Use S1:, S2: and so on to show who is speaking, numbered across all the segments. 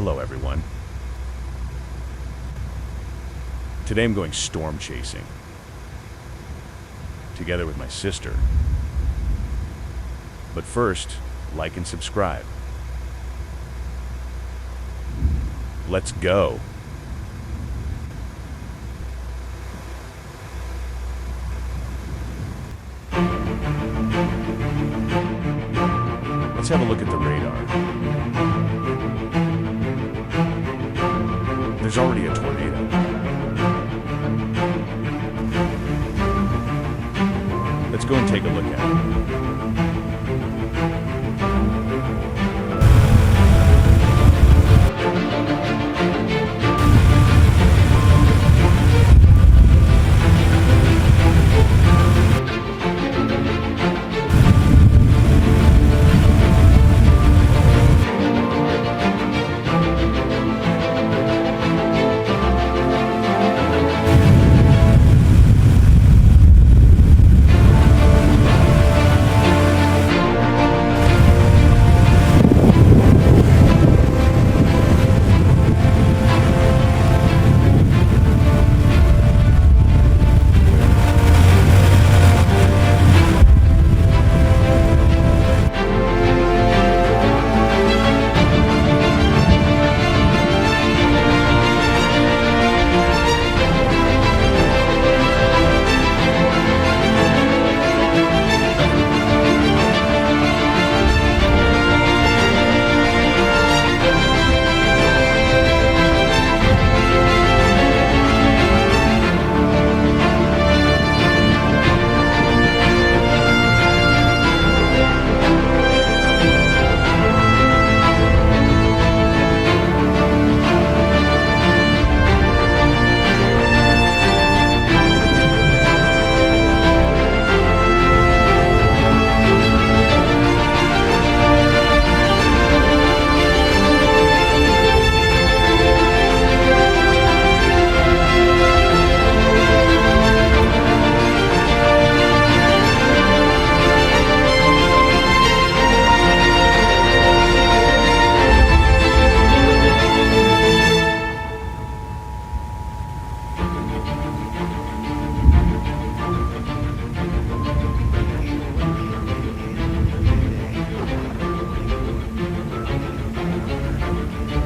S1: Hello, everyone. Today I'm going storm chasing, together with my sister. But first, like and subscribe. Let's go. Let's have a look at the radar. There's already a tornado. Let's go and take a look at it.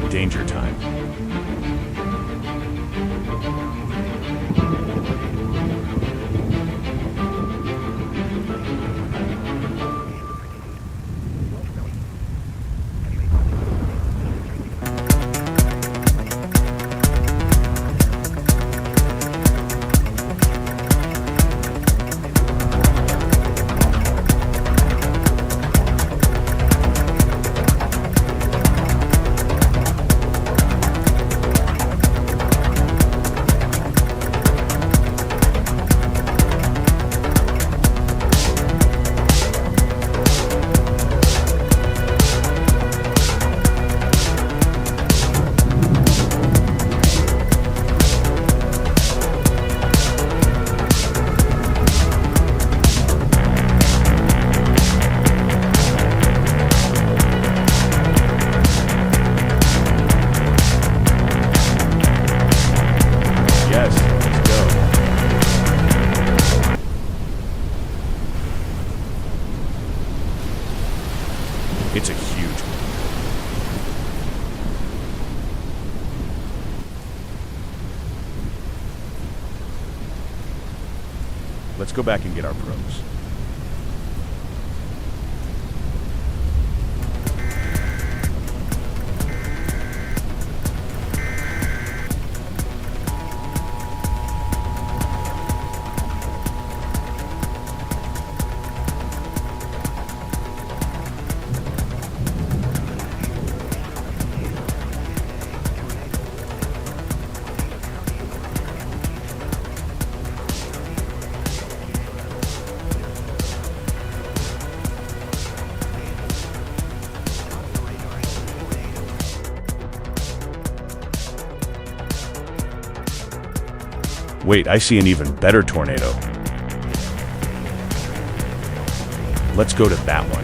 S1: Danger time. Yes, let's go. It's a huge one. Let's go back and get our pros. Wait, I see an even better tornado. Let's go to that one.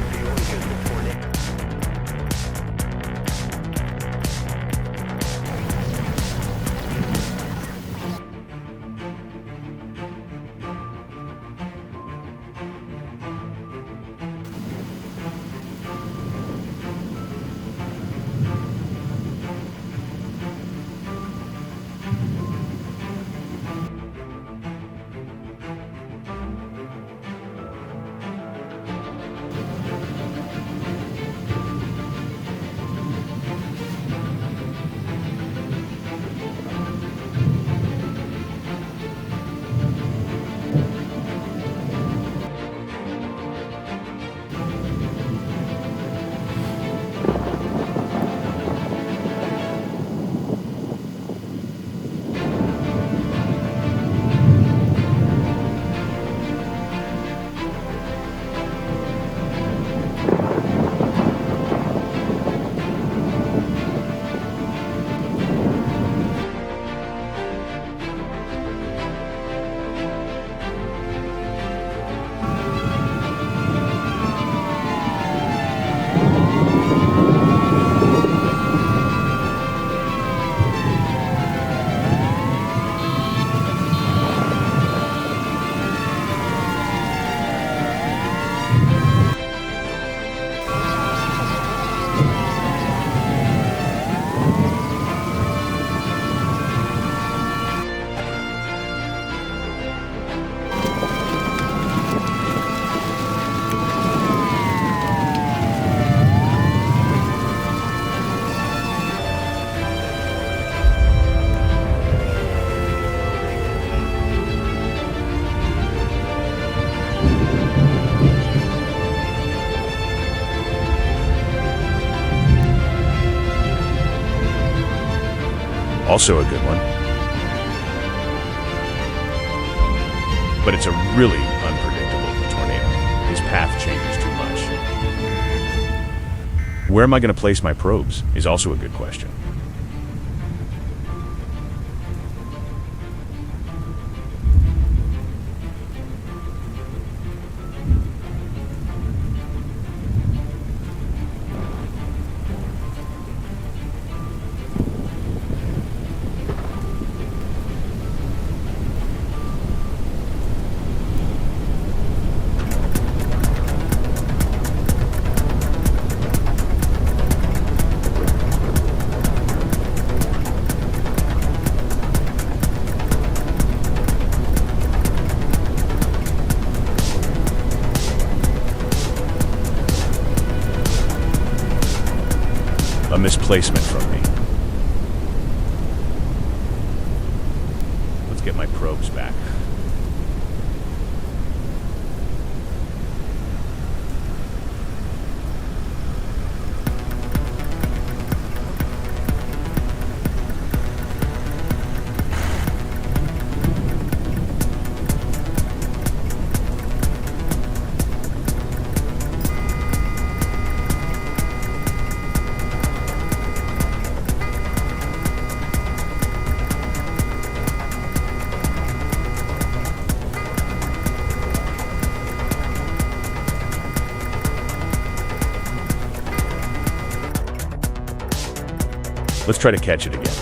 S1: Also a good one. But it's a really unpredictable tornado. His path changes too much. Where am I going to place my probes is also a good question. A misplacement from me. Let's get my probes back. Let's try to catch it again.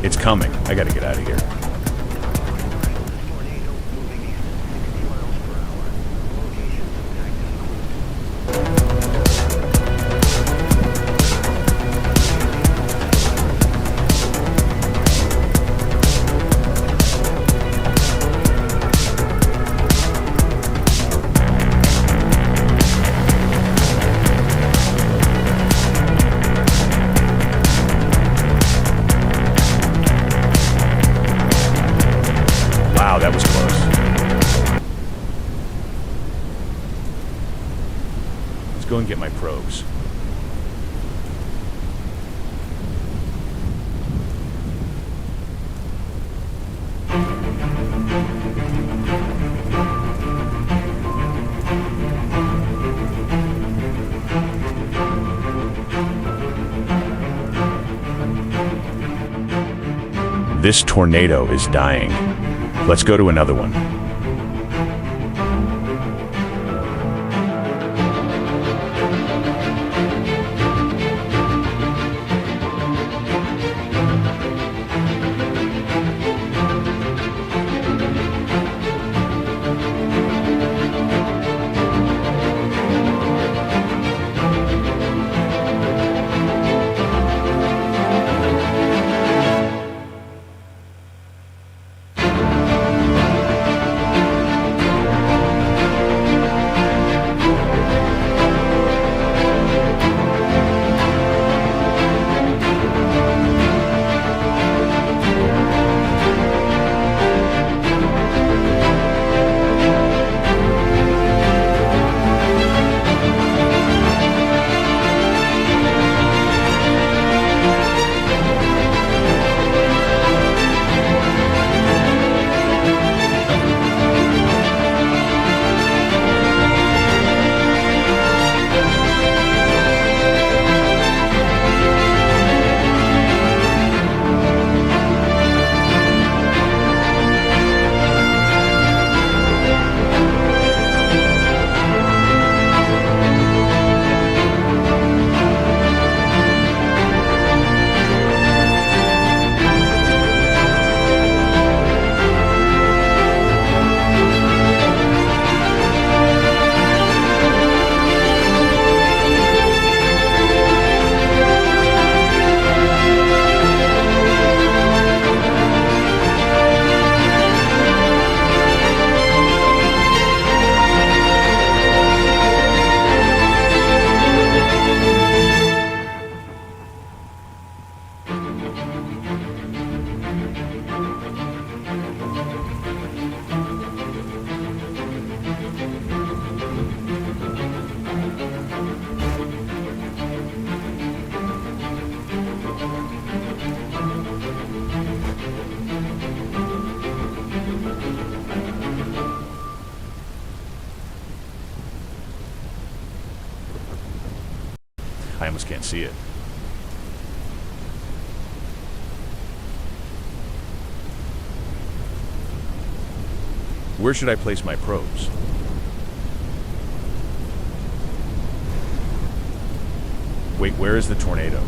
S1: It's coming. I gotta get out of here. Wow, that was close. Let's go and get my probes. This tornado is dying. Let's go to another one. almost can't see it. Where should I place my probes? Wait, where is the tornado?